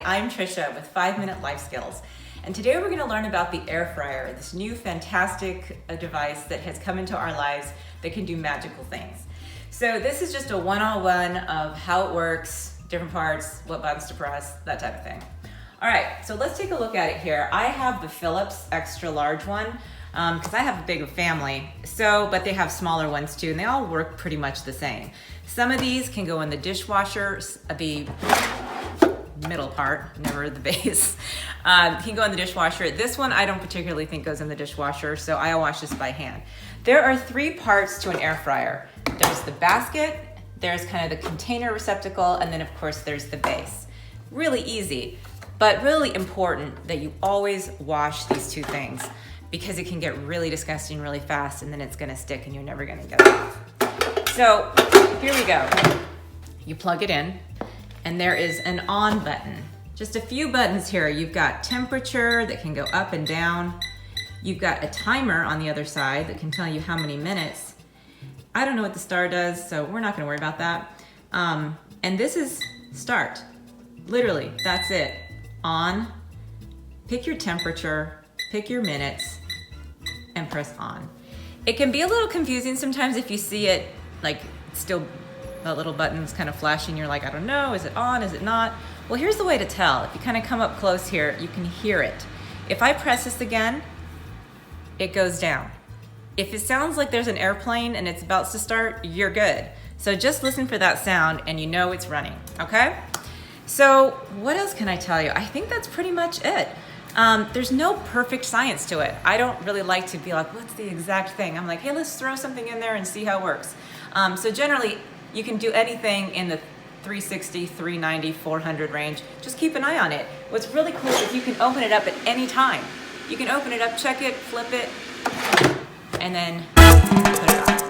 I'm Trisha with 5-Minute Life Skills. And today we're going to learn about the air fryer, this new fantastic device that has come into our lives that can do magical things. So this is just a one-on-one of how it works, different parts, what buttons to press, that type of thing. All right, so let's take a look at it here. I have the Philips extra large one because I have a big family, but they have smaller ones too, and they all work pretty much the same. Some of these can go in the dishwasher, the middle part, never the base, can go in the dishwasher. This one I don't particularly think goes in the dishwasher, so I wash this by hand. There are 3 parts to an air fryer. There's the basket, there's kind of the container receptacle, and then of course there's the base. Really easy, but really important that you always wash these 2 things because it can get really disgusting really fast and then it's gonna stick and you're never gonna get it off. So here we go. You plug it in and there is an on button. Just a few buttons here. You've got temperature that can go up and down. You've got a timer on the other side that can tell you how many minutes. I don't know what the star does, so we're not gonna worry about that. And this is start. Literally, that's it. On, pick your temperature, pick your minutes, and press on. It can be a little confusing sometimes if you see it like still the little buttons kind of flashing. You're like, I don't know, is it on, is it not? Well, here's the way to tell. If you kind of come up close here, you can hear it. If I press this again, it goes down. If it sounds like there's an airplane and it's about to start, you're good. So just listen for that sound and you know it's running, okay? So what else can I tell you? I think that's pretty much it. There's no perfect science to it. I don't really like to be like, what's the exact thing? I'm like, hey, let's throw something in there and see how it works. So generally, you can do anything in the 360, 390, 400 range. Just keep an eye on it. What's really cool is you can open it up at any time. You can open it up, check it, flip it, and then put it on.